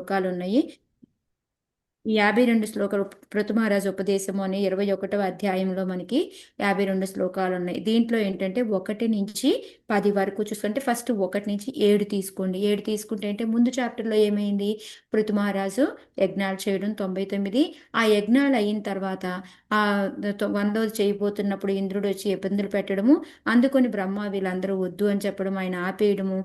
శ్లోకాలు ఉన్నాయి. ఈ 52 శ్లోకాలు పృథు ఉపదేశము అనే 21వ అధ్యాయంలో మనకి 52 శ్లోకాలు ఉన్నాయి. దీంట్లో ఏంటంటే 1 నుంచి 10 వరకు చూసుకుంటే ఫస్ట్ 1 నుంచి 7 తీసుకోండి. 7 తీసుకుంటే అంటే ముందు చాప్టర్లో ఏమైంది? పృథు యజ్ఞాలు చేయడం 99. ఆ యజ్ఞాలు అయిన తర్వాత ఆ 100 చేయబోతున్నప్పుడు ఇంద్రుడు వచ్చి ఇబ్బందులు పెట్టడము, అందుకొని బ్రహ్మ వీళ్ళందరూ వద్దు అని చెప్పడం, ఆయన ఆపేయడము,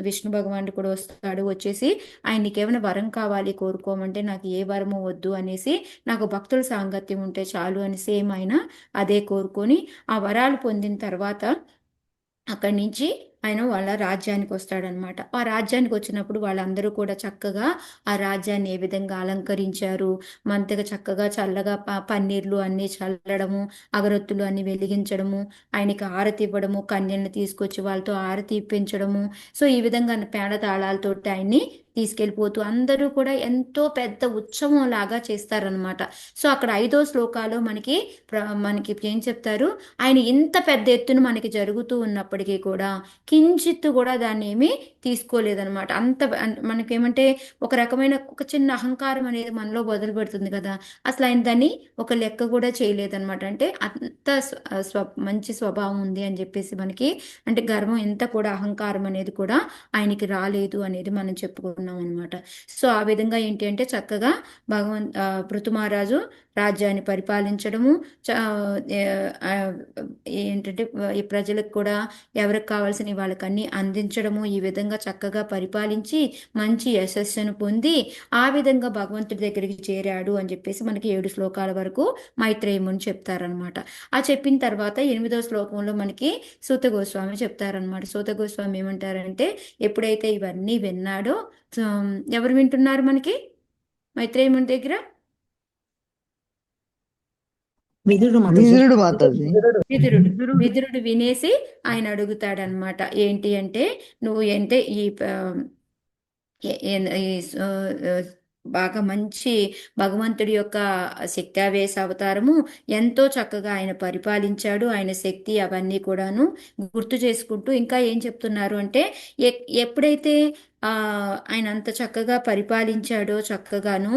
విష్ణు భగవానుడు కూడా వస్తాడు, వచ్చేసి ఆయన నీకేమైనా వరం కావాలి కోరుకోమంటే నాకు ఏ వరము వద్దు అనేసి, నాకు భక్తుల సాంగత్యం ఉంటే చాలు అని సేమ్ ఆయన అదే కోరుకొని ఆ వరాలు పొందిన తర్వాత అక్కడి నుంచి ఆయన వాళ్ళ రాజ్యానికి వస్తాడనమాట. ఆ రాజ్యానికి వచ్చినప్పుడు వాళ్ళందరూ కూడా చక్కగా ఆ రాజ్యాన్ని ఏ విధంగా అలంకరించారు, మంతగా చక్కగా చల్లగా పన్నీర్లు అన్నీ చల్లడము, అగరొత్తులు అన్ని వెలిగించడము, ఆయనకి ఆరతి ఇవ్వడము, కన్యల్ని తీసుకొచ్చి వాళ్ళతో ఆరతి ఇప్పించడము. సో ఈ విధంగా పేడ తాళాలతోటి ఆయన్ని తీసుకెళ్ళిపోతూ అందరూ కూడా ఎంతో పెద్ద ఉత్సవం లాగా చేస్తారనమాట. సో అక్కడ 5వ శ్లోకాలో మనకి ఏం చెప్తారు? ఆయన ఇంత పెద్ద ఎత్తున మనకి జరుగుతూ ఉన్నప్పటికీ కూడా కించిత్తు కూడా దాన్ని ఏమీ తీసుకోలేదనమాట. మనకేమంటే ఒక రకమైన ఒక చిన్న అహంకారం అనేది మనలో మొదలు పెడుతుంది కదా, అసలు ఆయన దాన్ని ఒక లెక్క కూడా చేయలేదనమాట. అంటే అంత మంచి స్వభావం ఉంది అని చెప్పేసి మనకి, అంటే గర్వం ఎంత కూడా అహంకారం అనేది కూడా ఆయనకి రాలేదు అనేది మనం చెప్పుకున్నాం అనమాట. సో ఆ విధంగా ఏంటి అంటే చక్కగా పృథు రాజ్యాన్ని పరిపాలించడము, ఏంటంటే ఈ ప్రజలకు కూడా ఎవరికి కావాల్సిన వాళ్ళకన్నీ అందించడము, ఈ విధంగా చక్కగా పరిపాలించి మంచి యశస్సును పొంది ఆ విధంగా భగవంతుడి దగ్గరికి చేరాడు అని చెప్పేసి మనకి 7 శ్లోకాల వరకు మైత్రేయముని చెప్తారనమాట. ఆ చెప్పిన తర్వాత 8వ శ్లోకంలో మనకి సూత గోస్వామి చెప్తారనమాట. సూత గోస్వామి ఏమంటారంటే, ఎప్పుడైతే ఇవన్నీ విన్నాడో, ఎవరు వింటున్నారు మనకి మైత్రేయముని దగ్గర? విదురుడు మాతాజీ. విదురుడు వినేసి ఆయన అడుగుతాడనమాట, ఏంటి అంటే నువ్వు ఏంటే బాగా మంచి భగవంతుడి యొక్క శక్తావేశ అవతారము, ఎంతో చక్కగా ఆయన పరిపాలించాడు, ఆయన శక్తి అవన్నీ కూడాను గుర్తు చేసుకుంటూ ఇంకా ఏం చెప్తున్నారు అంటే, ఎప్పుడైతే ఆయన అంత చక్కగా పరిపాలించాడో చక్కగాను,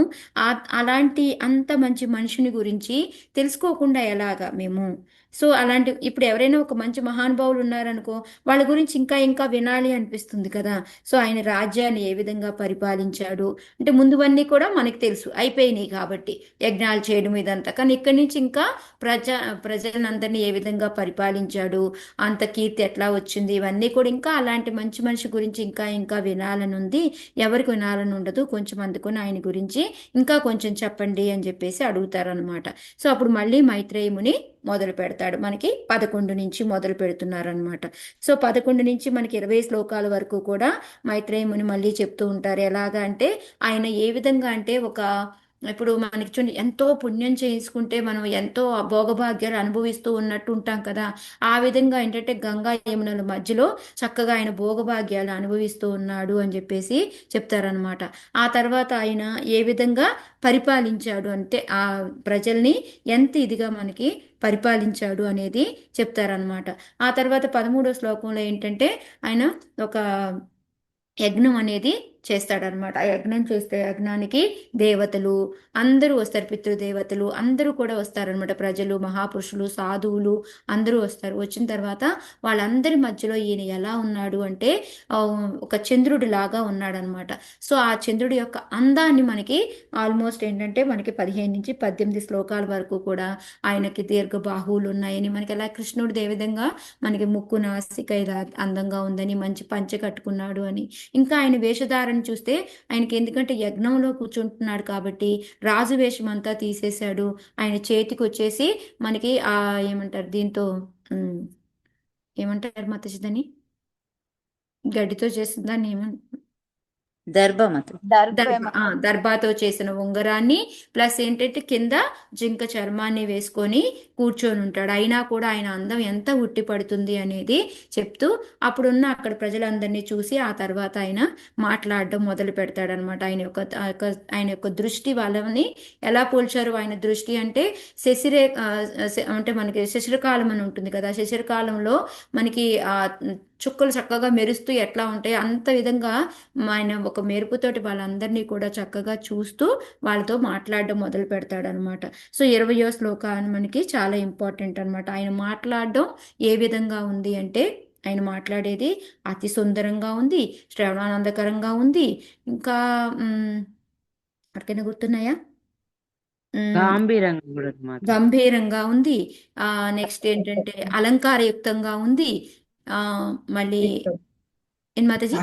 అలాంటి అంత మంచి మనిషిని గురించి తెలుసుకోకుండా ఎలాగా మేము? సో అలాంటి ఇప్పుడు ఎవరైనా ఒక మంచి మహానుభావులు ఉన్నారనుకో, వాళ్ళ గురించి ఇంకా ఇంకా వినాలి అనిపిస్తుంది కదా. సో ఆయన రాజ్యాన్ని ఏ విధంగా పరిపాలించాడు అంటే ముందువన్నీ కూడా మనకి తెలుసు, అయిపోయినాయి కాబట్టి యజ్ఞాలు చేయడం ఇదంతా. కానీ ఇక్కడి నుంచి ఇంకా ప్రజలందరినీ ఏ విధంగా పరిపాలించాడు, అంత కీర్తి ఎట్లా వచ్చింది, ఇవన్నీ కూడా ఇంకా అలాంటి మంచి మనిషి గురించి ఇంకా ఇంకా వినాలని ఉంది. ఎవరికి వినాలని ఉండదు, కొంచెం అందుకొని ఆయన గురించి ఇంకా కొంచెం చెప్పండి అని చెప్పేసి అడుగుతారనమాట. సో అప్పుడు మళ్ళీ మైత్రేయముని మొదలు పెడతాడు. మనకి 11 నుంచి మొదలు పెడుతున్నారనమాట. సో 11 నుంచి మనకి 20 శ్లోకాల వరకు కూడా మైత్రేయముని మళ్ళీ చెప్తూ ఉంటారు. ఎలాగా అంటే ఆయన ఏ విధంగా అంటే ఇప్పుడు మనకి చూడండి, ఎంతో పుణ్యం చేసుకుంటే మనం ఎంతో భోగభాగ్యాలు అనుభవిస్తూ ఉన్నట్టు ఉంటాం కదా. ఆ విధంగా ఏంటంటే గంగా యమునల మధ్యలో చక్కగా ఆయన భోగభాగ్యాలు అనుభవిస్తూ ఉన్నాడు అని చెప్పేసి చెప్తారనమాట. ఆ తర్వాత ఆయన ఏ విధంగా పరిపాలించాడు అంటే ఆ ప్రజల్ని ఎంత ఇదిగా మనకి పరిపాలించాడు అనేది చెప్తారనమాట. ఆ తర్వాత 13వ శ్లోకంలో ఏంటంటే ఆయన ఒక యజ్ఞం అనేది చేస్తాడనమాట. ఆ యజ్ఞం చేస్తే యజ్ఞానికి దేవతలు అందరూ వస్తారు, పితృదేవతలు అందరూ కూడా వస్తారనమాట. ప్రజలు, మహాపురుషులు, సాధువులు అందరూ వస్తారు. వచ్చిన తర్వాత వాళ్ళందరి మధ్యలో ఈయన ఎలా ఉన్నాడు అంటే ఒక చంద్రుడి లాగా ఉన్నాడనమాట. సో ఆ చంద్రుడి యొక్క అందాన్ని మనకి ఆల్మోస్ట్ ఏంటంటే మనకి 15 నుంచి 18 శ్లోకాల వరకు కూడా ఆయనకి దీర్ఘ బాహువులు ఉన్నాయని, మనకి ఎలా కృష్ణుడిది ఏ విధంగా మనకి ముక్కు నాసిక ఇలా అందంగా ఉందని, మంచి పంచె కట్టుకున్నాడు అని, ఇంకా ఆయన వేషధారణ చూస్తే ఆయనకి, ఎందుకంటే యజ్ఞంలో కూర్చుంటున్నాడు కాబట్టి రాజు వేషం అంతా తీసేశాడు. ఆయన చేతికి వచ్చేసి మనకి ఏమంటారు దీంతో, ఏమంటారు మతచిదని, గడ్డితో చేసిన దాన్ని దర్భమత దర్భాతో చేసిన ఉంగరాన్ని, ప్లస్ ఏంటంటే కింద జింక చర్మాన్ని వేసుకొని కూర్చొని ఉంటాడు. అయినా కూడా ఆయన అందం ఎంత ఉట్టి పడుతుంది అనేది చెప్తూ అప్పుడున్న అక్కడ ప్రజలందరినీ చూసి ఆ తర్వాత ఆయన మాట్లాడడం మొదలు పెడతాడనమాట. ఆయన యొక్క దృష్టి వాళ్ళని ఎలా పోల్చారు? ఆయన దృష్టి అంటే అంటే మనకి శశిరకాలం అని ఉంటుంది కదా, శశిరకాలంలో మనకి చుక్కలు చక్కగా మెరుస్తూ ఎట్లా ఉంటాయో అంత విధంగా ఆయన ఒక మెరుపుతోటి వాళ్ళందరినీ కూడా చక్కగా చూస్తూ వాళ్ళతో మాట్లాడడం మొదలు పెడతాడనమాట. సో 20వ శ్లోకాన్ని మనకి చాలా ఇంపార్టెంట్ అనమాట. ఆయన మాట్లాడడం ఏ విధంగా ఉంది అంటే, ఆయన మాట్లాడేది అతి సుందరంగా ఉంది, శ్రవణానందకరంగా ఉంది, ఇంకా అక్కడికైనా గుర్తున్నాయా? మ్, గాంభీరంగా కూడా మాత. గంభీరంగా ఉంది. నెక్స్ట్ ఏంటంటే అలంకారయుక్తంగా ఉంది. ఆ మళ్ళీ ఏం మాతాజీ?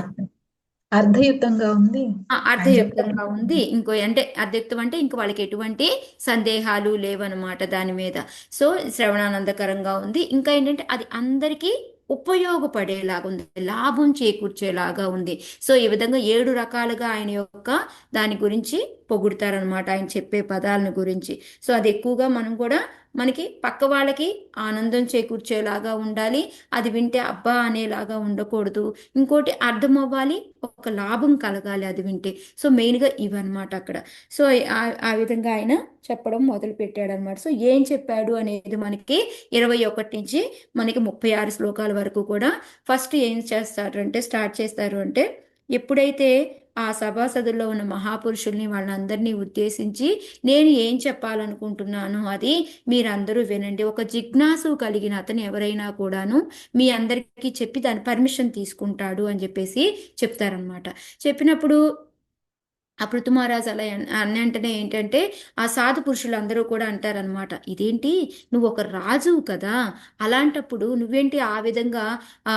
అర్థయుక్తంగా ఉంది ఆయన అర్థయుక్తంగా చెప్తారు. ఉంది. ఇంకో అంటే అర్థయుక్తం అంటే ఇంక వాళ్ళకి ఎటువంటి సందేహాలు లేవన్నమాట దాని మీద. సో శ్రవణానందకరంగా ఉంది. ఇంకా ఏంటంటే అది అందరికీ ఉపయోగపడేలాగా ఉంది, లాభం చేకూర్చేలాగా ఉంది. సో ఈ విధంగా 7 రకాలుగా ఆయన యొక్క దాని గురించి పొగుడతారనమాట, ఆయన చెప్పే పదాలను గురించి. సో అది ఎక్కువగా మనం కూడా మనకి పక్క వాళ్ళకి ఆనందం చేకూర్చేలాగా ఉండాలి. అది వింటే అబ్బా అనేలాగా ఉండకూడదు. ఇంకోటి అర్థం అవ్వాలి, ఒక లాభం కలగాలి అది వింటే. సో మెయిన్గా ఇవన్నమాట అక్కడ. సో ఆ విధంగా ఆయన చెప్పడం మొదలు పెట్టాడు అనమాట. సో ఏం చెప్పాడు అనేది మనకి 21 నుంచి మనకి 36 శ్లోకాల వరకు కూడా ఫస్ట్ ఏం చేస్తారు అంటే, స్టార్ట్ చేస్తారు అంటే, ఎప్పుడైతే ఆ సభాసదుల్లో ఉన్న మహాపురుషుల్ని వాళ్ళందరినీ ఉద్దేశించి నేను ఏం చెప్పాలనుకుంటున్నాను అది మీరందరూ వినండి, ఒక జిజ్ఞాసు కలిగిన అతను ఎవరైనా కూడాను మీ అందరికీ చెప్పి దాని పర్మిషన్ తీసుకుంటాడు అని చెప్పేసి చెప్తారనమాట. చెప్పినప్పుడు ఆ పృథు మహారాజు అలా వెంటనే ఏంటంటే ఆ సాధు పురుషులందరూ కూడా అంటారనమాట, ఇదేంటి నువ్వు ఒక రాజువు కదా, అలాంటప్పుడు నువ్వేంటి ఆ విధంగా ఆ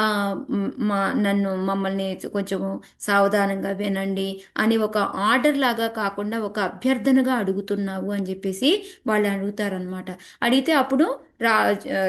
మమ్మల్ని కొంచెం సావధానంగా వినండి అని ఒక ఆర్డర్ లాగా కాకుండా ఒక అభ్యర్థనగా అడుగుతున్నావు అని చెప్పేసి వాళ్ళు అడుగుతారనమాట. అడిగితే అప్పుడు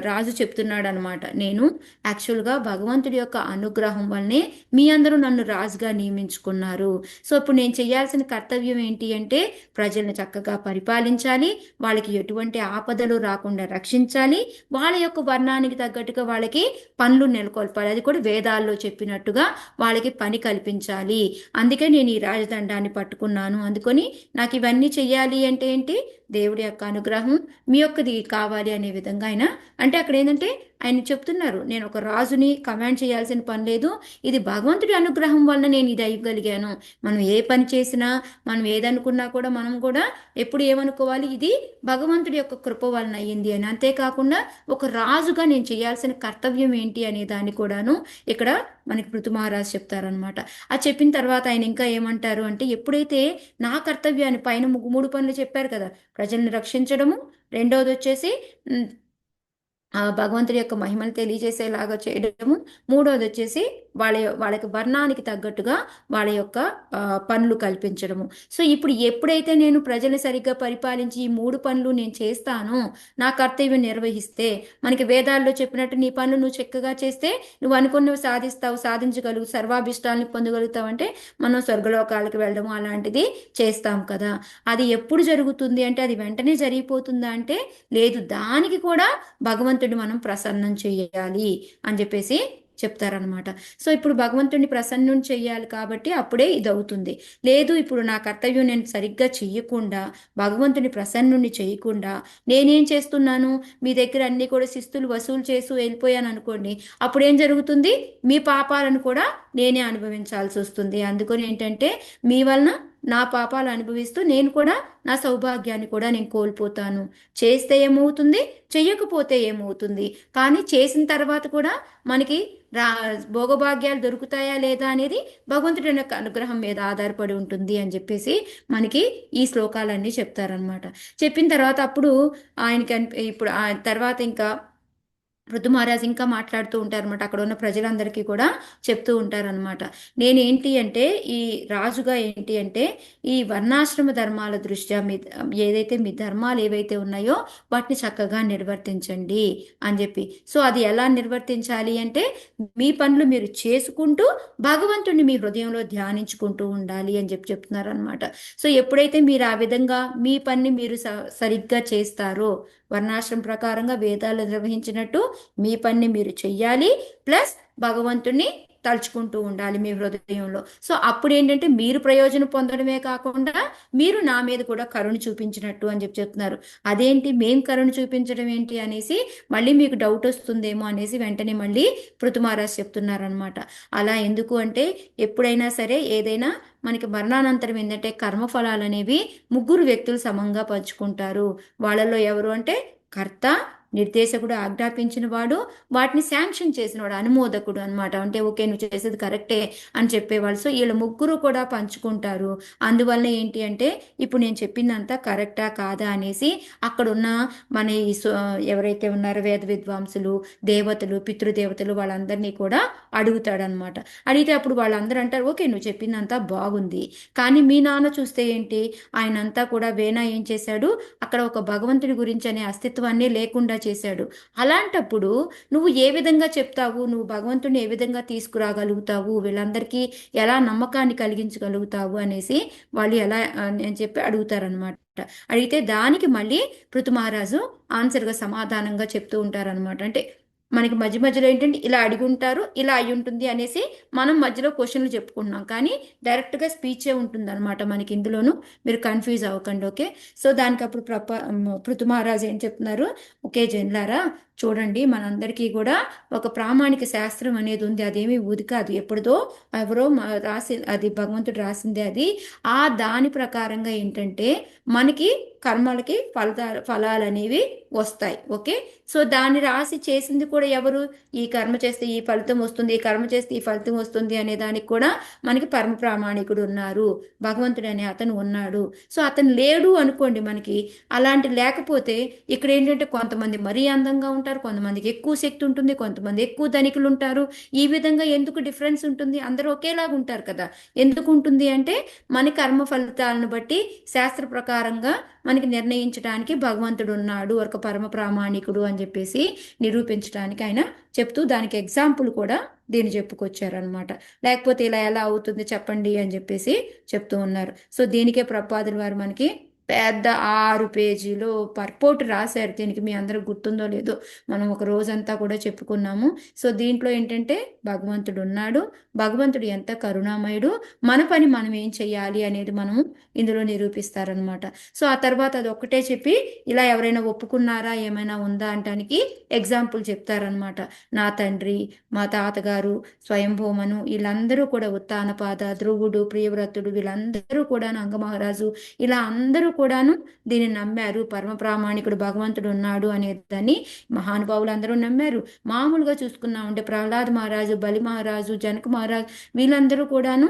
రాజు చెప్తున్నాడు అనమాట, నేను యాక్చువల్గా భగవంతుడి యొక్క అనుగ్రహం వల్లనే మీ అందరూ నన్ను రాజుగా నియమించుకున్నారు. సో ఇప్పుడు నేను చేయాల్సిన కర్తవ్యం ఏంటి అంటే ప్రజల్ని చక్కగా పరిపాలించాలి, వాళ్ళకి ఎటువంటి ఆపదలు రాకుండా రక్షించాలి, వాళ్ళ యొక్క వర్ణానికి తగ్గట్టుగా వాళ్ళకి పనులు నెలకొల్పాలి, అది కూడా వేదాల్లో చెప్పినట్టుగా వాళ్ళకి పని కల్పించాలి. అందుకే నేను ఈ రాజదండాన్ని పట్టుకున్నాను. అందుకొని నాకు ఇవన్నీ చెయ్యాలి అంటే ఏంటి, దేవుడి యొక్క అనుగ్రహం మీ యొక్కది కావాలి అనే విధంగా ఆయన అంటే అక్కడ ఏంటంటే ఆయన చెప్తున్నారు, నేను ఒక రాజుని కమాండ్ చేయాల్సిన పని లేదు, ఇది భగవంతుడి అనుగ్రహం వలన నేను ఇది అయ్యగలిగాను. మనం ఏ పని చేసినా మనం ఏదనుకున్నా కూడా మనం కూడా ఎప్పుడు ఏమనుకోవాలి, ఇది భగవంతుడి యొక్క కృప వలన అయ్యింది అని. అంతేకాకుండా ఒక రాజుగా నేను చేయాల్సిన కర్తవ్యం ఏంటి అనే దాన్ని కూడాను ఇక్కడ మనకి పృథు మహారాజు చెప్తారనమాట. అది చెప్పిన తర్వాత ఆయన ఇంకా ఏమంటారు అంటే, ఎప్పుడైతే నా కర్తవ్యాన్ని పైన 3 పనులు చెప్పారు కదా, ప్రజల్ని రక్షించడము, రెండవది వచ్చేసి భగవంతుడి యొక్క మహిమను తెలియజేసేలాగా చేయడము, మూడవది వచ్చేసి వాళ్ళకి వర్ణానికి తగ్గట్టుగా వాళ్ళ యొక్క పనులు కల్పించడము. సో ఇప్పుడు ఎప్పుడైతే నేను ప్రజల్ని సరిగ్గా పరిపాలించి ఈ 3 పనులు నేను చేస్తానో, నా కర్తవ్యం నిర్వహిస్తే, మనకి వేదాల్లో చెప్పినట్టు నీ పనులు నువ్వు చక్కగా చేస్తే నువ్వు అనుకున్నవి సాధిస్తావు, సాధించగలుగు, సర్వాభిష్టాలను పొందగలుగుతావు, అంటే మనం స్వర్గలోకాలకు వెళ్ళడము అలాంటిది చేస్తాం కదా. అది ఎప్పుడు జరుగుతుంది అంటే అది వెంటనే జరిగిపోతుందా అంటే లేదు, దానికి కూడా భగవంతుడి మనం ప్రసన్నం చేయాలి అని చెప్పేసి చెప్తారనమాట. సో ఇప్పుడు భగవంతుడిని ప్రసన్నం చెయ్యాలి కాబట్టి అప్పుడే ఇది అవుతుంది. లేదు ఇప్పుడు నా కర్తవ్యం నేను సరిగ్గా చెయ్యకుండా, భగవంతుని ప్రసన్నుని చేయకుండా నేనేం చేస్తున్నాను, మీ దగ్గర అన్ని కూడా శిస్తులు వసూలు చేసి వెళ్ళిపోయాను అనుకోండి, అప్పుడేం జరుగుతుంది, మీ పాపాలను కూడా నేనే అనుభవించాల్సి వస్తుంది. అందుకని ఏంటంటే మీ వలన నా పాపాలు అనుభవిస్తూ నేను కూడా నా సౌభాగ్యాన్ని కూడా నేను కోల్పోతాను. చేస్తే ఏమవుతుంది, చెయ్యకపోతే ఏమవుతుంది, కానీ చేసిన తర్వాత కూడా మనకి భోగభాగ్యాలు దొరుకుతాయా లేదా అనేది భగవంతుడి యొక్క అనుగ్రహం మీద ఆధారపడి ఉంటుంది అని చెప్పేసి మనకి ఈ శ్లోకాలన్నీ చెప్తారనమాట. చెప్పిన తర్వాత అప్పుడు ఆయనకి ఇప్పుడు ఆ తర్వాత ఇంకా పృథు మహారాజ్ ఇంకా మాట్లాడుతూ ఉంటారనమాట, అక్కడ ఉన్న ప్రజలందరికీ కూడా చెప్తూ ఉంటారనమాట, నేనేంటి అంటే ఈ రాజుగా ఏంటి అంటే ఈ వర్ణాశ్రమ ధర్మాల దృష్ట్యా ఏదైతే మీ ధర్మాలు ఏవైతే ఉన్నాయో వాటిని చక్కగా నిర్వర్తించండి అని చెప్పి. సో అది ఎలా నిర్వర్తించాలి అంటే మీ పనులు మీరు చేసుకుంటూ భగవంతుడిని మీ హృదయంలో ధ్యానించుకుంటూ ఉండాలి అని చెప్పి చెప్తున్నారు అనమాట. సో ఎప్పుడైతే మీరు ఆ విధంగా మీ పని మీరు సరిగ్గా చేస్తారో, వర్ణాశ్రమం ప్రకారంగా వేదాలు నిర్వహించినట్టు మీ పని మీరు చెయ్యాలి, ప్లస్ భగవంతుణ్ణి తలుచుకుంటూ ఉండాలి మీ హృదయంలో. సో అప్పుడు ఏంటంటే మీరు ప్రయోజనం పొందడమే కాకుండా మీరు నా మీద కూడా కరుణ చూపించినట్టు అని చెప్పి చెప్తున్నారు. అదేంటి మేం కరుణ చూపించడం ఏంటి అనేసి మళ్ళీ మీకు డౌట్ వస్తుందేమో అనేసి వెంటనే మళ్ళీ పృథు మహారాజ్ చెప్తున్నారనమాట. అలా ఎందుకు అంటే ఎప్పుడైనా సరే ఏదైనా మనకి మరణానంతరం ఏంటంటే కర్మఫలాలు అనేవి ముగ్గురు వ్యక్తులు సమంగా పంచుకుంటారు. వాళ్ళలో ఎవరు అంటే కర్త, నిర్దేశకుడు, ఆజ్ఞాపించిన వాడు, వాటిని శాంక్షన్ చేసిన వాడు, అనుమోదకుడు అనమాట. అంటే ఓకే నువ్వు చేసేది కరెక్టే అని చెప్పేవాళ్ళు. సో వీళ్ళ ముగ్గురు కూడా పంచుకుంటారు. అందువల్ల ఏంటి అంటే ఇప్పుడు నేను చెప్పిందంతా కరెక్టా కాదా అనేసి అక్కడున్న మన ఎవరైతే ఉన్నారో వేద విద్వాంసులు, దేవతలు, పితృదేవతలు వాళ్ళందరినీ కూడా అడుగుతాడనమాట. అడిగితే అప్పుడు వాళ్ళందరూ అంటారు ఓకే నువ్వు చెప్పిందంతా బాగుంది, కానీ మీ నాన్న చూస్తే ఏంటి, ఆయనంతా కూడా వేనా ఏం చేశాడు, అక్కడ ఒక భగవంతుడి గురించి అనే అస్తిత్వాన్ని లేకుండా చేశాడు. అలాంటప్పుడు నువ్వు ఏ విధంగా చెప్తావు, నువ్వు భగవంతుడిని ఏ విధంగా తీసుకురాగలుగుతావు, వీళ్ళందరికీ ఎలా నమ్మకాన్ని కలిగించగలుగుతావు అనేసి వాళ్ళు ఎలా అని చెప్పి అడుగుతారనమాట. అడిగితే దానికి మళ్ళీ పృథు మహారాజు ఆన్సర్గా సమాధానంగా చెప్తూ ఉంటారనమాట. అంటే మనకి మధ్య మధ్యలో ఏంటంటే ఇలా అడిగి ఉంటారు, ఇలా అయి ఉంటుంది అనేసి మనం మధ్యలో క్వశ్చన్లు చెప్పుకుంటున్నాం, కానీ డైరెక్ట్గా స్పీచే ఉంటుంది అనమాట మనకి ఇందులోను. మీరు కన్ఫ్యూజ్ అవ్వకండి, ఓకే. సో దానికి అప్పుడు పృథు మహారాజు ఏం చెప్తున్నారు, ఓకే జన్లారా చూడండి, మనందరికీ కూడా ఒక ప్రామాణిక శాస్త్రం అనేది ఉంది. అదేమి ఊది కాదు, ఎప్పుడుదో ఎవరో రాసి అది భగవంతుడు రాసిందే అది. ఆ దాని ప్రకారంగా ఏంటంటే మనకి కర్మలకి ఫలాలు అనేవి వస్తాయి, ఓకే. సో దాన్ని రాసి చేసింది కూడా ఎవరు, ఈ కర్మ చేస్తే ఈ ఫలితం వస్తుంది, ఈ కర్మ చేస్తే ఈ ఫలితం వస్తుంది అనే దానికి కూడా మనకి పరమ ప్రామాణికుడు ఉన్నారు, భగవంతుడు అనే అతను ఉన్నాడు. సో అతను లేడు అనుకోండి మనకి, అలాంటి లేకపోతే ఇక్కడ ఏంటంటే కొంతమంది మరీ అందంగా ఉంటారు, కొంతమందికి ఎక్కువ శక్తి ఉంటుంది, కొంతమంది ఎక్కువ ధనికులు ఉంటారు. ఈ విధంగా ఎందుకు డిఫరెన్స్ ఉంటుంది, అందరూ ఒకేలాగా ఉంటారు కదా. ఎందుకు ఉంటుంది అంటే మన కర్మ ఫలితాలను బట్టి శాస్త్ర ప్రకారంగా మనకి నిర్ణయించడానికి భగవంతుడు ఉన్నాడు, ఒక పరమ ప్రామాణికుడు అని చెప్పేసి నిరూపించడానికి ఆయన చెప్తూ దానికి ఎగ్జాంపుల్ కూడా దీన్ని చెప్పుకొచ్చారనమాట. లేకపోతే ఇలా ఎలా అవుతుంది చెప్పండి అని చెప్పేసి చెప్తూ ఉన్నారు. సో దీనికే ప్రభుపాదుల వారు మనకి పెద్ద 6 పేజీలో పర్పోర్ట్ రాశారు. దీనికి మీ అందరికి గుర్తుందో లేదో, మనం ఒక రోజంతా కూడా చెప్పుకున్నాము. సో దీంట్లో ఏంటంటే భగవంతుడు ఉన్నాడు, భగవంతుడు ఎంత కరుణామయుడు, మన పని మనం ఏం చెయ్యాలి అనేది మనము ఇందులో నిరూపిస్తారనమాట. సో ఆ తర్వాత అది ఒక్కటే చెప్పి ఇలా ఎవరైనా ఒప్పుకున్నారా, ఏమైనా ఉందా అంటానికి ఎగ్జాంపుల్ చెప్తారనమాట. నా తండ్రి, మా తాతగారు, స్వయంభూమను, వీళ్ళందరూ కూడా ఉత్తానపాద, ధ్రువుడు, ప్రియవ్రతుడు, వీళ్ళందరూ కూడా అంగమహారాజు, ఇలా అందరూ కూడాను దీన్ని నమ్మారు. పరమ ప్రామాణికుడు భగవంతుడు ఉన్నాడు అనేదాన్ని మహానుభావులు అందరూ నమ్మారు. మామూలుగా చూసుకున్నామంటే ప్రహ్లాద్ మహారాజు, బలి మహారాజు, జనక మహారాజు వీళ్ళందరూ కూడాను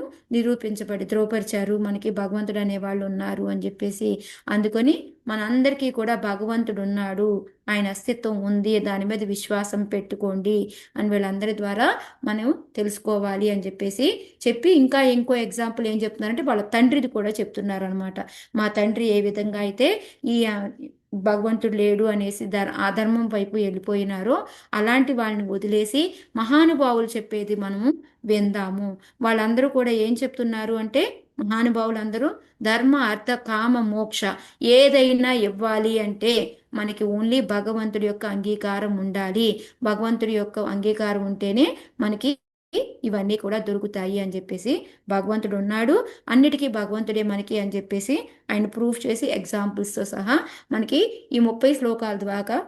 ధ్రువపరిచారు మనకి భగవంతుడు అనేవాళ్ళు ఉన్నారు అని చెప్పేసి. అందుకని మనందరికీ కూడా భగవంతుడు ఉన్నాడు, ఆయన అస్తిత్వం ఉంది, దాని మీద విశ్వాసం పెట్టుకోండి అని వీళ్ళందరి ద్వారా మనం తెలుసుకోవాలి అని చెప్పేసి చెప్పి, ఇంకా ఇంకో ఎగ్జాంపుల్ ఏం చెప్తున్నారంటే వాళ్ళ తండ్రిది కూడా చెప్తున్నారు అనమాట. మా తండ్రి ఏ విధంగా అయితే ఈ భగవంతుడు లేడు అనేసి అధర్మం వైపు వెళ్ళిపోయినారో అలాంటి వాళ్ళని వదిలేసి మహానుభావులు చెప్పేది మనము విందాము. వాళ్ళందరూ కూడా ఏం చెప్తున్నారు అంటే మహానుభావులందరూ ధర్మ, అర్థ, కామ, మోక్ష ఏదైనా ఇవ్వాలి అంటే మనకి ఓన్లీ భగవంతుడి యొక్క అంగీకారం ఉండాలి. భగవంతుడి యొక్క అంగీకారం ఉంటేనే మనకి ఇవన్నీ కూడా దొరుకుతాయి అని చెప్పేసి, భగవంతుడు ఉన్నాడు, అన్నిటికీ భగవంతుడే మనకి అని చెప్పేసి ఆయన ప్రూఫ్ చేసి ఎగ్జాంపుల్స్తో సహా మనకి ఈ 30 శ్లోకాల ద్వారా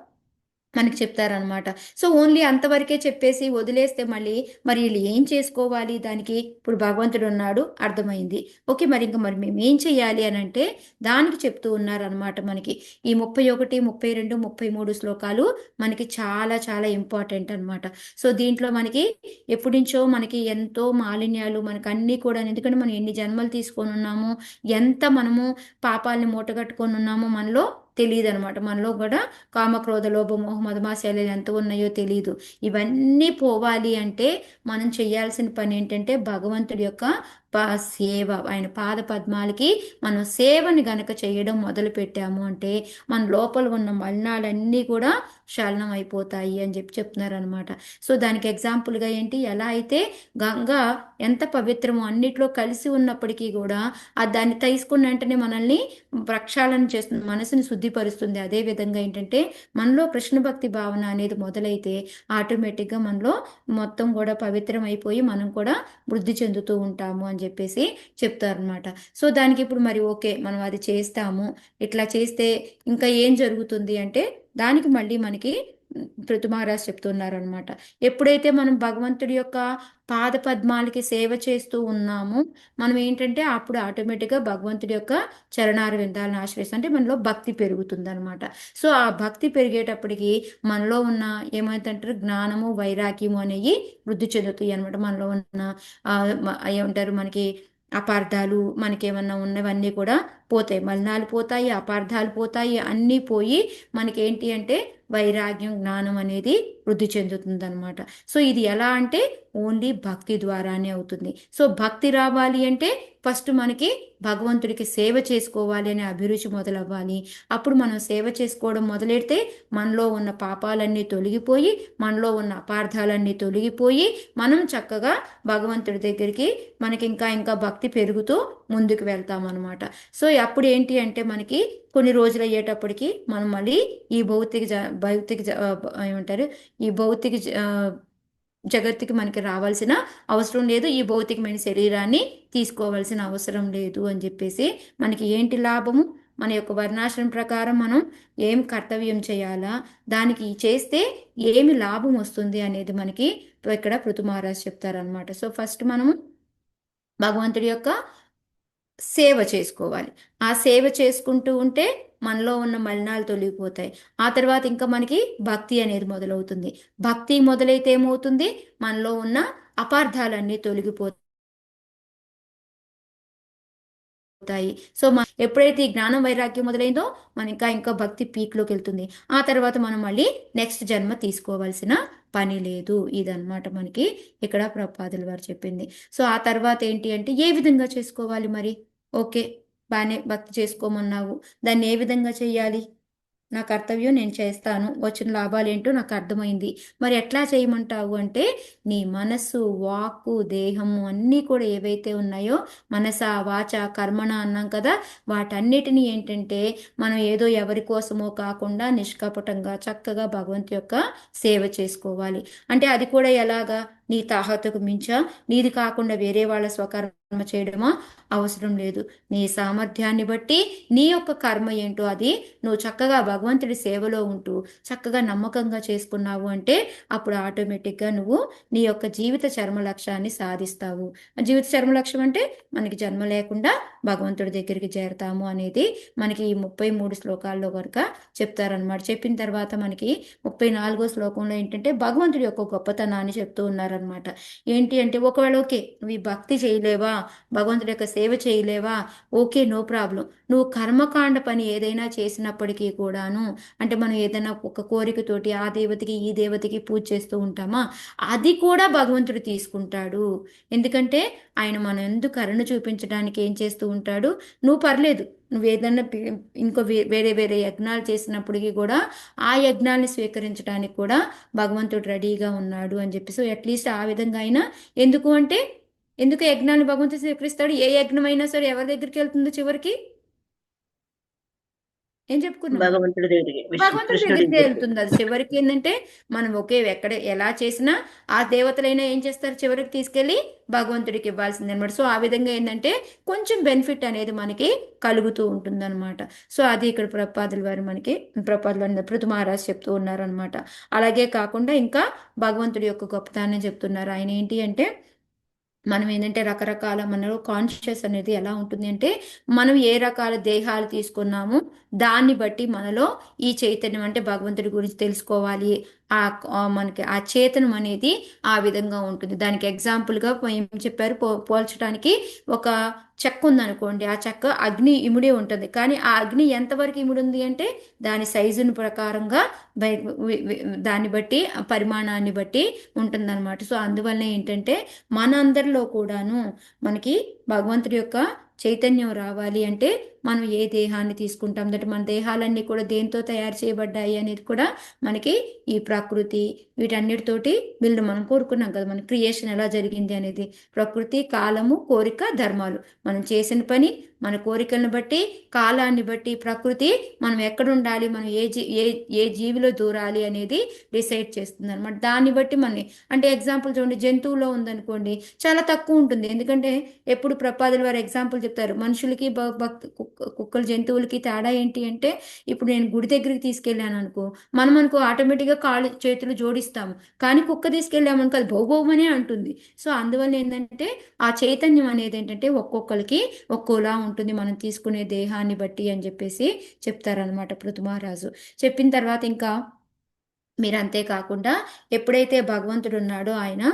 మనకి చెప్తారనమాట. సో ఓన్లీ అంతవరకే చెప్పేసి వదిలేస్తే మళ్ళీ మరి వీళ్ళు ఏం చేసుకోవాలి దానికి, ఇప్పుడు భగవంతుడు ఉన్నాడు అర్థమైంది, ఓకే మరి ఇంకా మరి మేము ఏం చెయ్యాలి అని అంటే దానికి చెప్తూ ఉన్నారనమాట. మనకి ఈ 31, 32, 33 శ్లోకాలు మనకి చాలా చాలా ఇంపార్టెంట్ అనమాట. సో దీంట్లో మనకి ఎప్పటి నుంచో మనకి ఎంతో మాలిన్యాలు మనకు అన్నీ కూడా, ఎందుకంటే మనం ఎన్ని జన్మలు తీసుకొని ఉన్నాము, ఎంత మనము పాపాలని మూటగట్టుకొని ఉన్నామో మనలో తెలియదు అనమాట. మనలో కూడా కామక్రోధ లోభ మోహ మదమాశాలు ఎంత ఉన్నాయో తెలియదు. ఇవన్నీ పోవాలి అంటే మనం చేయాల్సిన పని ఏంటంటే భగవంతుడి యొక్క సేవ, ఆయన పాద పద్మాలకి మనం సేవని గనక చేయడం మొదలు పెట్టాము అంటే మన లోపల ఉన్న మలినాలన్నీ కూడా శలనం అయిపోతాయి అని చెప్పి చెప్తున్నారు అనమాట. సో దానికి ఎగ్జాంపుల్గా ఏంటి, ఎలా అయితే గంగా ఎంత పవిత్రమో అన్నిట్లో కలిసి ఉన్నప్పటికీ కూడా దాన్ని తీసుకున్న వెంటనే మనల్ని ప్రక్షాళన చేస్తుంది, మనసుని శుద్ధిపరుస్తుంది. అదే విధంగా ఏంటంటే మనలో కృష్ణ భక్తి భావన అనేది మొదలైతే ఆటోమేటిక్గా మనలో మొత్తం కూడా పవిత్రం అయిపోయి మనం కూడా వృద్ధి చెందుతూ ఉంటాము అని చెప్పేసి చెప్తారనమాట. సో దానికి ఇప్పుడు మరి ఓకే మనం అది చేస్తాము, ఇట్లా చేస్తే ఇంకా ఏం జరుగుతుంది అంటే దానికి మళ్ళీ మనకి పృథు మహారాజ్ చెప్తున్నారు అనమాట. ఎప్పుడైతే మనం భగవంతుడి యొక్క పాద పద్మాలకి సేవ చేస్తూ ఉన్నామో మనం ఏంటంటే అప్పుడు ఆటోమేటిక్గా భగవంతుడి యొక్క చరణార విందాలను ఆశ్రయిస్తాం, అంటే మనలో భక్తి పెరుగుతుంది అనమాట. సో ఆ భక్తి పెరిగేటప్పటికి మనలో ఉన్న ఏమైందంటారు జ్ఞానము వైరాగ్యము అనేవి వృద్ధి చెందుతాయి అనమాట. మనలో ఉన్న ఏమంటారు మనకి అపార్థాలు మనకేమన్నా ఉన్నవన్నీ కూడా పోతాయి, మలినాలు పోతాయి, అపార్థాలు పోతాయి, అన్నీ పోయి మనకేంటి అంటే వైరాగ్యం జ్ఞానం అనేది వృద్ధి చెందుతుంది అనమాట. సో ఇది ఎలా అంటే ఓన్లీ భక్తి ద్వారానే అవుతుంది. సో భక్తి రావాలి అంటే ఫస్ట్ మనకి భగవంతుడికి సేవ చేసుకోవాలి అనే అభిరుచి మొదలవ్వాలి. అప్పుడు మనం సేవ చేసుకోవడం మొదలెడితే మనలో ఉన్న పాపాలన్నీ తొలగిపోయి మనలో ఉన్న అపార్థాలన్నీ తొలగిపోయి మనం చక్కగా భగవంతుడి దగ్గరికి మనకి ఇంకా ఇంకా భక్తి పెరుగుతూ ముందుకు వెళ్తాం అనమాట. సో అప్పుడు ఏంటి అంటే మనకి కొన్ని రోజులు అయ్యేటప్పటికి మనం మళ్ళీ ఈ ఏమంటారు ఈ భౌతిక జగత్తుకి మనకి రావాల్సిన అవసరం లేదు, ఈ భౌతికమైన శరీరాన్ని తీసుకోవాల్సిన అవసరం లేదు అని చెప్పేసి మనకి ఏంటి లాభము, మన యొక్క వర్ణాశ్రమం ప్రకారం మనం ఏం కర్తవ్యం చేయాలా, దానికి చేస్తే ఏమి లాభం వస్తుంది అనేది మనకి ఇక్కడ పృథు మహారాజ్ చెప్తారనమాట. సో ఫస్ట్ మనము భగవంతుడి యొక్క సేవ చేసుకోవాలి. ఆ సేవ చేసుకుంటూ ఉంటే మనలో ఉన్న మలినాలు తొలగిపోతాయి. ఆ తర్వాత ఇంకా మనకి భక్తి అనేది మొదలవుతుంది. భక్తి మొదలైతే ఏమవుతుంది, మనలో ఉన్న అపార్థాలన్నీ తొలగిపోతాయి. సో ఎప్పుడైతే ఈ జ్ఞానం వైరాగ్యం మొదలైందో మన ఇంకా ఇంకా భక్తి పీక్లోకి వెళ్తుంది. ఆ తర్వాత మనం మళ్ళీ నెక్స్ట్ జన్మ తీసుకోవాల్సిన పని లేదు. ఇదన్నమాట మనకి ఇక్కడ ప్రభుపాదుల వారు చెప్పింది. సో ఆ తర్వాత ఏంటి అంటే ఏ విధంగా చేసుకోవాలి మరి, ఓకే బాగానే భక్తి చేసుకోమన్నావు, దాన్ని ఏ విధంగా చేయాలి, నా కర్తవ్యం నేను చేస్తాను, వచ్చిన లాభాలు ఏంటో నాకు అర్థమైంది, మరి ఎట్లా చేయమంటావు అంటే నీ మనస్సు వాక్కు దేహము అన్నీ కూడా ఏవైతే ఉన్నాయో మనస వాచ కర్మణ అన్నాం కదా, వాటన్నిటిని ఏంటంటే మనం ఏదో ఎవరి కోసమో కాకుండా నిష్కపటంగా చక్కగా భగవంతు యొక్క సేవ చేసుకోవాలి. అంటే అది కూడా ఎలాగా, నీ తాహతకు మించా, నీది కాకుండా వేరే వాళ్ళ స్వకర్మ చేయడమా అవసరం లేదు. నీ సామర్థ్యాన్ని బట్టి నీ యొక్క కర్మ ఏంటో అది నువ్వు చక్కగా భగవంతుడి సేవలో ఉంటూ చక్కగా నమ్మకంగా చేసుకున్నావు అంటే అప్పుడు ఆటోమేటిక్గా నువ్వు నీ యొక్క జీవిత చర్మ లక్ష్యాన్ని సాధిస్తావు. జీవిత చర్మ లక్ష్యం అంటే మనకి జన్మ లేకుండా భగవంతుడి దగ్గరికి చేరతాము అనేది మనకి ఈ 33 శ్లోకాల్లో కనుక చెప్తారనమాట. చెప్పిన తర్వాత మనకి 34వ శ్లోకంలో ఏంటంటే భగవంతుడి యొక్క గొప్పతనాన్ని చెప్తూ ఉన్నారనమాట. ఏంటి అంటే ఒకవేళ ఓకే నువ్వు ఈ భక్తి చేయలేవా, భగవంతుడి యొక్క సేవ చేయలేవా, ఓకే నో ప్రాబ్లం, నువ్వు కర్మకాండ పని ఏదైనా చేసినప్పటికీ కూడాను, అంటే మనం ఏదైనా ఒక కోరికతోటి ఆ దేవతకి ఈ దేవతకి పూజ చేస్తూ ఉంటామా, అది కూడా భగవంతుడు తీసుకుంటాడు. ఎందుకంటే ఆయన మనం ఎందుకు కరుణ చూపించడానికి ఏం చేస్తూ ఉంటాడు, నువ్వు పర్లేదు నువ్వు ఏదన్నా ఇంకో వేరే వేరే యజ్ఞాలు చేసినప్పటికీ కూడా ఆ యజ్ఞాన్ని స్వీకరించడానికి కూడా భగవంతుడు రెడీగా ఉన్నాడు అని చెప్పి. సో అట్లీస్ట్ ఆ విధంగా అయినా, ఎందుకు అంటే ఎందుకు యజ్ఞాన్ని భగవంతుడు స్వీకరిస్తాడు, ఏ యజ్ఞం అయినా సరే ఎవరి దగ్గరికి వెళ్తుందో చివరికి ఏం చెప్పుకున్నాం, భగవంతుడి దగ్గరికి, భగవంతుడి కృష్ణుడి దగ్గరికి దగ్గరికి. వెళ్తుంది. అది చివరికి ఏంటంటే మనం ఒకే ఎక్కడ ఎలా చేసినా ఆ దేవతలైనా ఏం చేస్తారు, చివరికి తీసుకెళ్ళి భగవంతుడికి ఇవ్వాల్సింది అనమాట. సో ఆ విధంగా ఏంటంటే కొంచెం బెనిఫిట్ అనేది మనకి కలుగుతూ ఉంటుంది అనమాట. సో అది ఇక్కడ ప్రభుపాదుల వారు మనకి పృథు మహారాజ్ చెప్తూ ఉన్నారనమాట. అలాగే కాకుండా ఇంకా భగవంతుడి యొక్క గొప్పతనాన్ని చెప్తున్నారు. ఆయన ఏంటి అంటే మనం ఏంటంటే రకరకాల మనలో కాన్షియస్ అనేది ఎలా ఉంటుంది అంటే మనం ఏ రకాల దేహాలు తీసుకున్నాము, దాన్ని బట్టి మనలో ఈ చైతన్యం అంటే భగవంతుడి గురించి తెలుసుకోవాలి, మనకి ఆ చేతనం అనేది ఆ విధంగా ఉంటుంది. దానికి ఎగ్జాంపుల్గా ఏం చెప్పారు, పోల్చడానికి ఒక చెక్క ఉందనుకోండి, ఆ చెక్క అగ్ని ఇముడే ఉంటుంది, కానీ ఆ అగ్ని ఎంతవరకు ఇముడి ఉంది అంటే దాని సైజుని ప్రకారంగా దాన్ని బట్టి పరిమాణాన్ని బట్టి ఉంటుందన్నమాట. సో అందువల్ల ఏంటంటే మనందరిలో కూడాను మనకి భగవంతుడి యొక్క చైతన్యం రావాలి అంటే మనం ఏ దేహాన్ని తీసుకుంటాం, అంటే మన దేహాలన్నీ కూడా దేంతో తయారు చేయబడ్డాయి అనేది కూడా మనకి ఈ ప్రకృతి వీటన్నిటితోటి వీళ్ళు మనం కోరుకున్నాం కదా, మన క్రియేషన్ ఎలా జరిగింది అనేది. ప్రకృతి, కాలము, కోరిక, ధర్మాలు, మనం చేసిన పని, మన కోరికలను బట్టి, కాలాన్ని బట్టి ప్రకృతి మనం ఎక్కడ ఉండాలి, మనం ఏ జీవిలో దూరాలి అనేది డిసైడ్ చేస్తుంది అనమాట. దాన్ని బట్టి మన అంటే ఎగ్జాంపుల్ చూడండి, జంతువులో ఉందనుకోండి చాలా తక్కువ ఉంటుంది, ఎందుకంటే ఎప్పుడు ప్రపాదుల వారు ఎగ్జాంపుల్ చెప్తారు, మనుషులకి కుక్కలు జంతువులకి తేడా ఏంటి అంటే, ఇప్పుడు నేను గుడి దగ్గరికి తీసుకెళ్ళాను అనుకో, మనం అనుకో ఆటోమేటిక్గా కాళ్ళు చేతులు జోడిస్తాము, కానీ కుక్క తీసుకెళ్ళామనుకో అది భౌభౌమనే అంటుంది. సో అందువల్ల ఏంటంటే ఆ చైతన్యం అనేది ఏంటంటే ఒక్కొక్కరికి ఒక్కోలా ఉంటుంది మనం తీసుకునే దేహాన్ని బట్టి అని చెప్పేసి చెప్తారనమాట పృథు మహారాజు. చెప్పిన తర్వాత ఇంకా మీరు అంతేకాకుండా ఎప్పుడైతే భగవంతుడు ఉన్నాడో ఆయన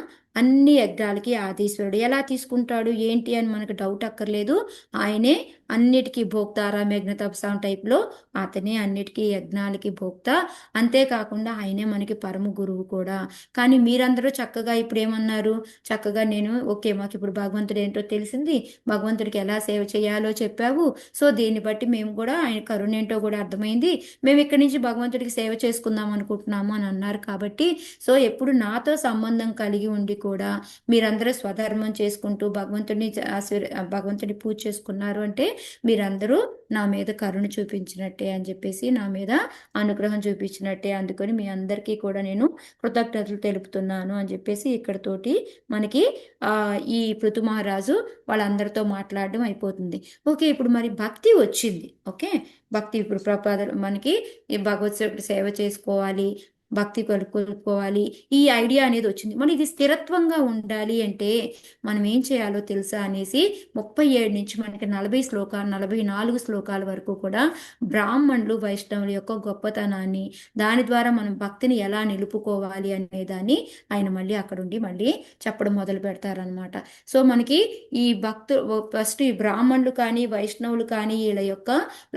అన్ని యజ్ఞాలకి ఆదీశ్వరుడు. ఎలా తీసుకుంటాడు ఏంటి అని మనకు డౌట్ అక్కర్లేదు, ఆయనే అన్నిటికీ భోక్త, రామయజ్ఞ తపసాం టైప్లో అతనే అన్నిటికీ యజ్ఞాలకి భోక్త. అంతేకాకుండా ఆయనే మనకి పరమ గురువు కూడా. కానీ మీరందరూ చక్కగా ఇప్పుడు ఏమన్నారు, చక్కగా నేను ఓకే మాకు ఇప్పుడు భగవంతుడు ఏంటో తెలిసింది, భగవంతుడికి ఎలా సేవ చేయాలో చెప్పావు, సో దీన్ని బట్టి మేము కూడా ఆయన కరుణ ఏంటో కూడా అర్థమైంది, మేము ఇక్కడి నుంచి భగవంతుడికి సేవ చేసుకుందాం అనుకుంటున్నాము అని అన్నారు. కాబట్టి సో ఎప్పుడు నాతో సంబంధం కలిగి ఉండి కూడా మీరందరూ స్వధర్మం చేసుకుంటూ భగవంతుడిని పూజ చేసుకున్నారు అంటే మీరందరూ నా మీద కరుణ చూపించినట్టే అని చెప్పేసి, నా మీద అనుగ్రహం చూపించినట్టే, అందుకని మీ అందరికీ కూడా నేను కృతజ్ఞతలు తెలుపుతున్నాను అని చెప్పేసి ఇక్కడతోటి మనకి ఈ పృథు మహారాజు వాళ్ళందరితో మాట్లాడడం అయిపోతుంది. ఓకే, ఇప్పుడు మరి భక్తి వచ్చింది. ఓకే, భక్తి ఇప్పుడు మనకి ఈ భగవత్ సేవ చేసుకోవాలి, భక్తి కొలుపుకోవాలి, ఈ ఐడియా అనేది వచ్చింది. మరి ఇది స్థిరత్వంగా ఉండాలి అంటే మనం ఏం చేయాలో తెలుసా అనేసి 37 నుంచి మనకి 44 శ్లోకాల వరకు కూడా బ్రాహ్మణులు వైష్ణవుల యొక్క గొప్పతనాన్ని, దాని ద్వారా మనం భక్తిని ఎలా నిలుపుకోవాలి అనే దాన్ని ఆయన మళ్ళీ అక్కడుండి మళ్ళీ చెప్పడం మొదలు పెడతారనమాట. సో మనకి ఈ ఫస్ట్ ఈ బ్రాహ్మణులు కానీ వైష్ణవులు కానీ వీళ్ళ యొక్క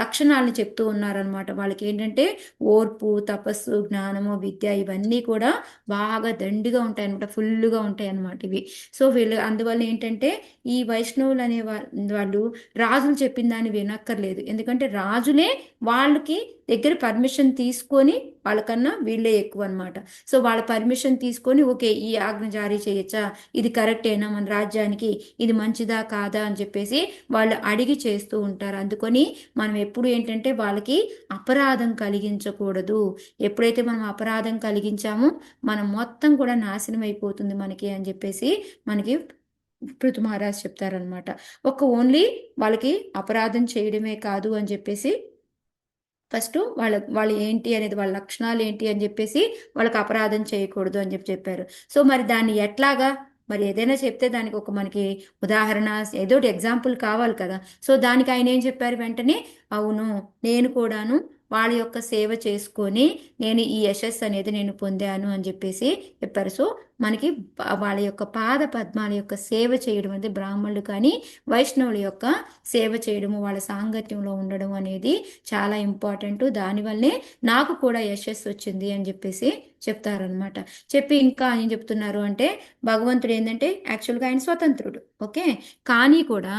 లక్షణాలను చెప్తూ ఉన్నారనమాట. వాళ్ళకి ఏంటంటే ఓర్పు, తపస్సు, జ్ఞానము, విద్య ఇవన్నీ కూడా బాగా దండిగా ఉంటాయి అనమాట, ఫుల్గా ఉంటాయి అనమాట ఇవి. సో వీళ్ళు అందువల్ల ఏంటంటే ఈ వైష్ణవులు అనే వాళ్ళు రాజులు చెప్పిన దాన్ని వినక్కర్లేదు, ఎందుకంటే రాజులే వాళ్ళకి దగ్గర పర్మిషన్ తీసుకొని, వాళ్ళకన్నా వీళ్ళే ఎక్కువ అనమాట. సో వాళ్ళ పర్మిషన్ తీసుకొని ఓకే ఈ ఆజ్ఞ జారీ చేయొచ్చా, ఇది కరెక్టేనా మన రాజ్యానికి, ఇది మంచిదా కాదా అని చెప్పేసి వాళ్ళు అడిగి చేస్తూ ఉంటారు. అందుకని మనం ఎప్పుడు ఏంటంటే వాళ్ళకి అపరాధం కలిగించకూడదు. ఎప్పుడైతే మనం అపరాధం కలిగించామో మనం మొత్తం కూడా నాశనం అయిపోతుంది మనకి అని చెప్పేసి మనకి పృథు మహారాజ్ చెప్తారనమాట. ఓన్లీ వాళ్ళకి అపరాధం చేయడమే కాదు అని చెప్పేసి ఫస్ట్ వాళ్ళు ఏంటి అనేది, వాళ్ళ లక్షణాలు ఏంటి అని చెప్పేసి వాళ్ళకి అపరాధం చేయకూడదు అని చెప్పారు. సో మరి దాన్ని ఎట్లాగా, మరి ఏదైనా చెప్తే దానికి ఒక మనకి ఉదాహరణ ఏదో ఎగ్జాంపుల్ కావాలి కదా. సో దానికి ఆయన ఏం చెప్పారు వెంటనే, అవును నేను కూడాను వాళ్ళ యొక్క సేవ చేసుకొని నేను ఈ యశస్సు అనేది నేను పొందాను అని చెప్పేసి చెప్పారు. సో మనకి వాళ్ళ యొక్క పాద పద్మాల యొక్క సేవ చేయడం అనేది బ్రాహ్మణులు కానీ వైష్ణవుల యొక్క సేవ చేయడము, వాళ్ళ సాంగత్యంలో ఉండడం అనేది చాలా ఇంపార్టెంట్. దానివల్లనే నాకు కూడా యశస్సు వచ్చింది అని చెప్పేసి చెప్తారనమాట. చెప్పి ఇంకా ఏం చెప్తున్నారు అంటే భగవంతుడు ఏంటంటే యాక్చువల్గా ఆయన స్వతంత్రుడు, ఓకే, కానీ కూడా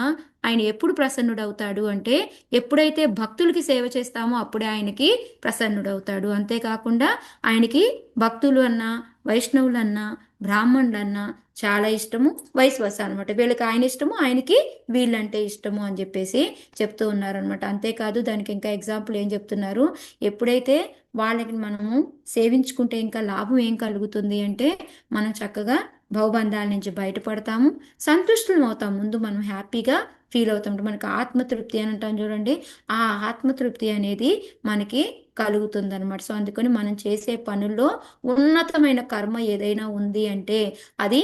ఆయన ఎప్పుడు ప్రసన్నుడవుతాడు అంటే ఎప్పుడైతే భక్తులకి సేవ చేస్తామో అప్పుడే ఆయనకి ప్రసన్నుడవుతాడు. అంతేకాకుండా ఆయనకి భక్తులు అన్నా, వైష్ణవులన్నా, బ్రాహ్మణులన్నా చాలా ఇష్టము, వైస్ వర్స అనమాట. వీళ్ళకి ఆయన ఇష్టము, ఆయనకి వీళ్ళంటే ఇష్టము అని చెప్పేసి చెప్తూ ఉన్నారనమాట. అంతేకాదు దానికి ఇంకా ఎగ్జాంపుల్ ఏం చెప్తున్నారు, ఎప్పుడైతే వాళ్ళకి మనము సేవించుకుంటే ఇంకా లాభం ఏం కలుగుతుంది అంటే మనం చక్కగా భవబంధాల నుంచి బయటపడతాము, సంతుష్టులం అవుతాం, ముందు మనం హ్యాపీగా ఫీల్ అవుతాం, మనకి ఆత్మతృప్తి అని అంటాం చూడండి, ఆ ఆత్మతృప్తి అనేది మనకి కలుగుతుంది అనమాట. సో అందుకని మనం చేసే పనుల్లో ఉన్నతమైన కర్మ ఏదైనా ఉంది అంటే అది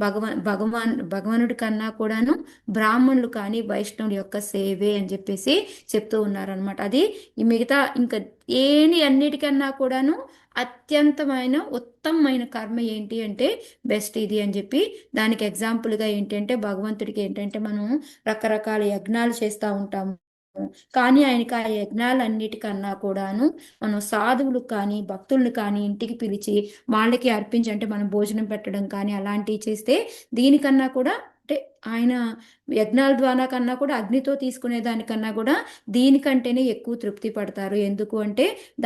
భగవానుడి కన్నా కూడాను బ్రాహ్మణులు కానీ వైష్ణవుడి యొక్క సేవే అని చెప్పేసి చెప్తూ ఉన్నారనమాట. అది ఈ మిగతా ఇంకా అన్నిటికన్నా కూడాను అత్యంతమైన ఉత్తమమైన కర్మ ఏంటి అంటే బెస్ట్ ఇది అని చెప్పి దానికి ఎగ్జాంపుల్గా ఏంటంటే భగవంతుడికి ఏంటంటే మనం రకరకాల యజ్ఞాలు చేస్తూ ఉంటాము. కానీ ఆయనకి ఆ యజ్ఞాలన్నిటికన్నా కూడాను మనం సాధువులు కానీ భక్తుల్ని కానీ ఇంటికి పిలిచి వాళ్ళకి అర్పించి అంటే మనం భోజనం పెట్టడం కానీ అలాంటివి చేస్తే దీనికన్నా కూడా అంటే ఆయన యజ్ఞాల ద్వారా కన్నా కూడా అగ్నితో తీసుకునే దానికన్నా కూడా దీనికంటేనే ఎక్కువ తృప్తి పడతారు. ఎందుకు అంటే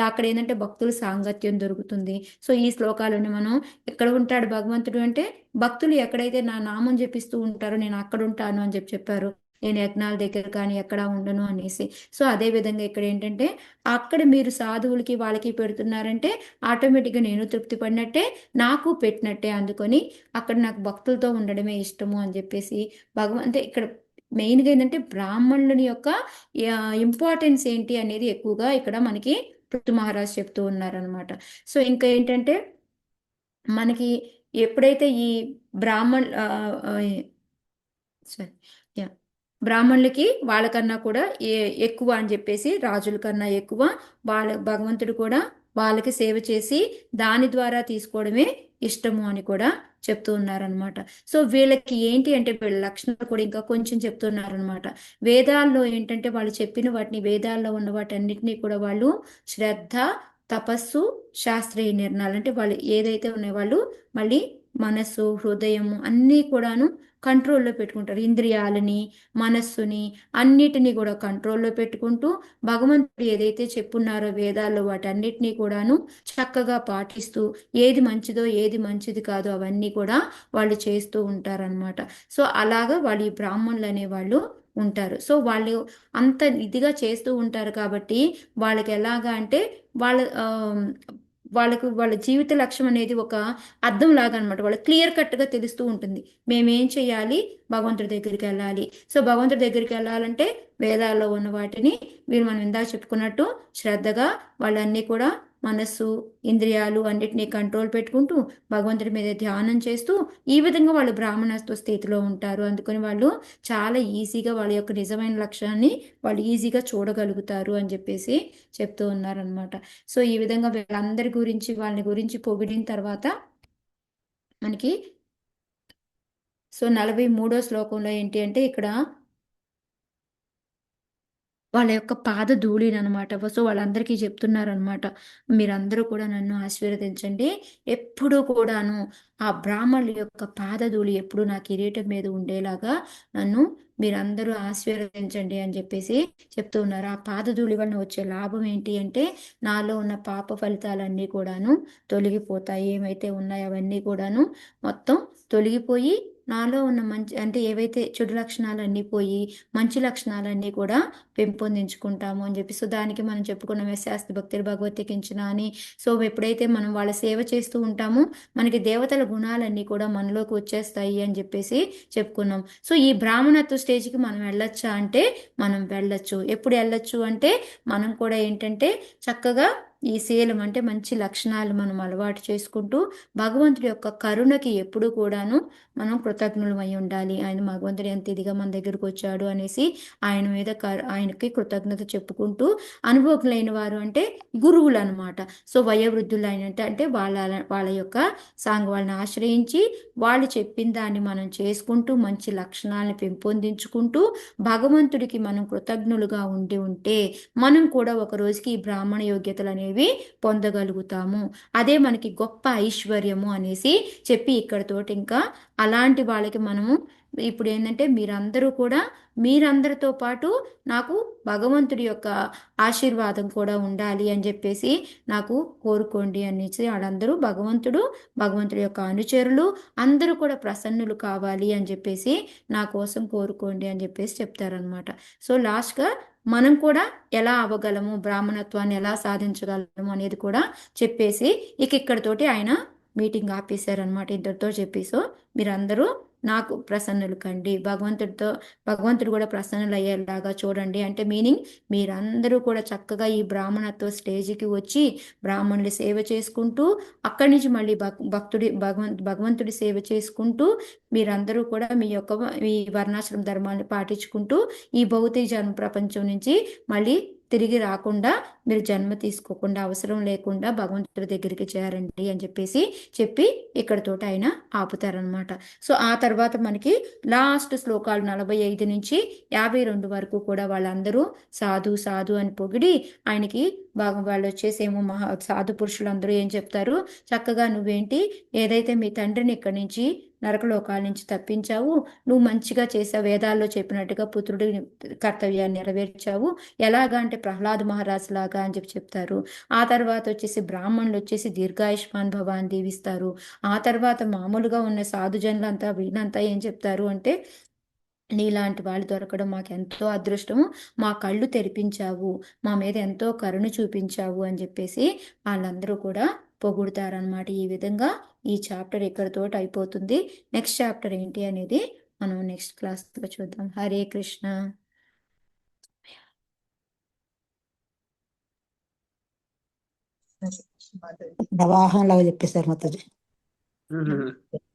అక్కడ ఏంటంటే భక్తుల సాంగత్యం దొరుకుతుంది. సో ఈ శ్లోకాలను మనం ఎక్కడ ఉంటాడు భగవంతుడు అంటే భక్తులు ఎక్కడైతే నా నామం జపిస్తూ ఉంటారో నేను అక్కడ ఉంటాను అని చెప్పారు. నేను యజ్ఞాల దగ్గర కానీ ఎక్కడా ఉండను అనేసి. సో అదే విధంగా ఇక్కడ ఏంటంటే అక్కడ మీరు సాధువులకి వాళ్ళకి పెడుతున్నారంటే ఆటోమేటిక్గా నేను తృప్తి పడినట్టే నాకు పెట్టినట్టే. అందుకొని అక్కడ నాకు భక్తులతో ఉండడమే ఇష్టము అని చెప్పేసి అంటే ఇక్కడ మెయిన్గా ఏంటంటే బ్రాహ్మణుని యొక్క ఇంపార్టెన్స్ ఏంటి అనేది ఎక్కువగా ఇక్కడ మనకి పృథు మహారాజ్ చెప్తూ ఉన్నారనమాట. సో ఇంకా ఏంటంటే మనకి ఎప్పుడైతే ఈ బ్రాహ్మణ్ సారీ యా బ్రాహ్మణులకి వాళ్ళకన్నా కూడా ఎక్కువ అని చెప్పేసి రాజుల కన్నా ఎక్కువ భగవంతుడు కూడా వాళ్ళకి సేవ చేసి దాని ద్వారా తీసుకోవడమే ఇష్టము అని కూడా చెప్తూ ఉన్నారనమాట. సో వీళ్ళకి ఏంటి అంటే వీళ్ళ లక్షణాలు కూడా ఇంకా కొంచెం చెప్తున్నారనమాట. వేదాల్లో ఏంటంటే వాళ్ళు చెప్పిన వాటిని వేదాల్లో ఉన్న వాటన్నిటినీ కూడా వాళ్ళు శ్రద్ధ, తపస్సు, శాస్త్రీయ నిర్ణయాలు అంటే వాళ్ళు ఏదైతే ఉన్నాయో వాళ్ళు మళ్ళీ మనస్సు, హృదయము అన్నీ కూడాను కంట్రోల్లో పెట్టుకుంటారు. ఇంద్రియాలని, మనస్సుని అన్నిటినీ కూడా కంట్రోల్లో పెట్టుకుంటూ భగవంతుడు ఏదైతే చెప్పున్నారో వేదాల్లో వాటన్నిటినీ కూడాను చక్కగా పాటిస్తూ ఏది మంచిదో ఏది మంచిది కాదో అవన్నీ కూడా వాళ్ళు చేస్తూ ఉంటారనమాట. సో అలాగా వాళ్ళు ఈ బ్రాహ్మణులు అనేవాళ్ళు ఉంటారు. సో వాళ్ళు అంత ఇదిగా చేస్తూ ఉంటారు కాబట్టి వాళ్ళకి ఎలాగా అంటే వాళ్ళ జీవిత లక్ష్యం అనేది ఒక అర్థం లాగా అనమాట. వాళ్ళకి క్లియర్ కట్గా తెలుస్తూ ఉంటుంది మేమేం చేయాలి, భగవంతుడి దగ్గరికి వెళ్ళాలి. సో భగవంతుడి దగ్గరికి వెళ్ళాలంటే వేదాల్లో ఉన్న వాటిని వీళ్ళు మనం ఇందాక చెప్పుకున్నట్టు శ్రద్ధగా వాళ్ళన్నీ కూడా మనస్సు, ఇంద్రియాలు అన్నిటినీ కంట్రోల్ పెట్టుకుంటూ భగవంతుడి మీద ధ్యానం చేస్తూ ఈ విధంగా వాళ్ళు బ్రాహ్మణత్వ స్థితిలో ఉంటారు. అందుకని వాళ్ళు చాలా ఈజీగా వాళ్ళ యొక్క నిజమైన లక్ష్యాన్ని వాళ్ళు ఈజీగా చూడగలుగుతారు అని చెప్పేసి చెప్తూ ఉన్నారనమాట. సో ఈ విధంగా వీళ్ళందరి గురించి వాళ్ళని గురించి పొగిడిన తర్వాత మనకి సో 43వ శ్లోకంలో ఏంటి అంటే ఇక్కడ వాళ్ళ యొక్క పాద ధూళిని అనమాట. సో వాళ్ళందరికీ చెప్తున్నారనమాట, మీరందరూ కూడా నన్ను ఆశీర్వదించండి. ఎప్పుడూ కూడాను ఆ బ్రాహ్మణుల యొక్క పాద ధూళి ఎప్పుడు నా కిరీటం మీద ఉండేలాగా నన్ను మీరందరూ ఆశీర్వదించండి అని చెప్పేసి చెప్తూ ఉన్నారు. ఆ పాదధూళి వలన వచ్చే లాభం ఏంటి అంటే నాలో ఉన్న పాప ఫలితాలన్నీ కూడాను తొలగిపోతాయి. ఏమైతే ఉన్నాయో అవన్నీ కూడాను మొత్తం తొలగిపోయి నాలో ఉన్న మంచి అంటే ఏవైతే చెడు లక్షణాలన్నీ పోయి మంచి లక్షణాలన్నీ కూడా పెంపొందించుకుంటాము అని చెప్పి. సో దానికి మనం చెప్పుకున్న శాస్త్ర భక్తులు భగవతి కించిన అని. సో ఎప్పుడైతే మనం వాళ్ళ సేవ చేస్తూ ఉంటామో మనకి దేవతల గుణాలన్నీ కూడా మనలోకి వచ్చేస్తాయి అని చెప్పేసి చెప్పుకున్నాం. సో ఈ బ్రాహ్మణత్వ స్టేజ్కి మనం వెళ్ళొచ్చా అంటే మనం వెళ్ళొచ్చు. ఎప్పుడు వెళ్ళొచ్చు అంటే మనం కూడా ఏంటంటే చక్కగా ఈ శీలం అంటే మంచి లక్షణాలు మనం అలవాటు చేసుకుంటూ భగవంతుడి యొక్క కరుణకి ఎప్పుడు కూడాను మనం కృతజ్ఞులమై ఉండాలి. ఆయన భగవంతుడు ఎంత ఇదిగా మన దగ్గరకు వచ్చాడు అనేసి ఆయన మీద ఆయనకి కృతజ్ఞత చెప్పుకుంటూ అనుభవజ్ఞులైన వారు అంటే గురువులు అనమాట. సో వయోవృద్ధులు అంటే వాళ్ళ యొక్క వాళ్ళని ఆశ్రయించి వాళ్ళు చెప్పిన దాన్ని మనం చేసుకుంటూ మంచి లక్షణాలను పెంపొందించుకుంటూ భగవంతుడికి మనం కృతజ్ఞులుగా ఉంటే మనం కూడా ఒక రోజుకి ఈ బ్రాహ్మణ యోగ్యతలు అనేవి పొందగలుగుతాము. అదే మనకి గొప్ప ఐశ్వర్యము అనేసి చెప్పి ఇక్కడతోటి ఇంకా అలాంటి వాళ్ళకి మనము ఇప్పుడు ఏంటంటే మీరందరితో పాటు నాకు భగవంతుడి యొక్క ఆశీర్వాదం కూడా ఉండాలి అని చెప్పేసి నాకు కోరుకోండి అనేసి వాళ్ళందరూ భగవంతుడి యొక్క అనుచరులు అందరూ కూడా ప్రసన్నులు కావాలి అని చెప్పేసి నా కోసం కోరుకోండి అని చెప్పేసి చెప్తారనమాట. సో లాస్ట్గా మనం కూడా ఎలా అవ్వగలము, బ్రాహ్మణత్వాన్ని ఎలా సాధించగలము అనేది కూడా చెప్పేసి ఇక్కడితోటి ఆయన మీటింగ్ ఆపేశారనమాట. ఇద్దరితో చెప్పి సో మీరందరూ నాకు ప్రసన్నులు కండి. భగవంతుడు కూడా ప్రసన్నులు అయ్యేలాగా చూడండి. అంటే మీనింగ్ మీరందరూ కూడా చక్కగా ఈ బ్రాహ్మణత్వ స్టేజ్కి వచ్చి బ్రాహ్మణుడి సేవ చేసుకుంటూ అక్కడి నుంచి మళ్ళీ భగవంతుడి సేవ చేసుకుంటూ మీరందరూ కూడా మీ వర్ణాశ్రమ ధర్మాన్ని పాటించుకుంటూ ఈ భౌతిక జన్మ ప్రపంచం నుంచి మళ్ళీ తిరిగి రాకుండా మీరు జన్మ తీసుకోకుండా అవసరం లేకుండా భగవంతుడి దగ్గరికి చేరండి అని చెప్పి ఇక్కడతోటి ఆయన ఆపుతారనమాట. సో ఆ తర్వాత మనకి లాస్ట్ శ్లోకాలు 45 నుంచి 52 వరకు కూడా వాళ్ళందరూ సాధు సాధు అని పొగిడి ఆయనకి వాళ్ళు వచ్చేసేమో సాధు పురుషులందరూ ఏం చెప్తారు, చక్కగా నువ్వేంటి ఏదైతే మీ తండ్రిని ఇక్కడి నుంచి నరకలోకాల నుంచి తప్పించావు, నువ్వు మంచిగా చేసావు, వేదాల్లో చెప్పినట్టుగా పుత్రుడి కర్తవ్యాన్ని నెరవేర్చావు, ఎలాగా అంటే ప్రహ్లాద్ మహారాజ్ లాగా అని చెప్తారు. ఆ తర్వాత వచ్చేసి బ్రాహ్మణులు వచ్చేసి దీర్ఘాయుష్మాన్ భవ అని దీవిస్తారు. ఆ తర్వాత మామూలుగా ఉన్న సాధుజనులంతా వీళ్ళంతా ఏం చెప్తారు అంటే, నీలాంటి వాళ్ళు దొరకడం మాకు ఎంతో అదృష్టము, మా కళ్ళు తెరిపించావు, మా మీద ఎంతో కరుణ చూపించావు అని చెప్పేసి వాళ్ళందరూ కూడా పొగుడుతారనమాట. ఈ విధంగా ఈ చాప్టర్ ఇక్కడితోటి అయిపోతుంది. నెక్స్ట్ చాప్టర్ ఏంటి అనేది మనం నెక్స్ట్ క్లాస్లో చూద్దాం. హరే కృష్ణ. ప్రవాహంలాగా చెప్పేశారు మాతాజీ.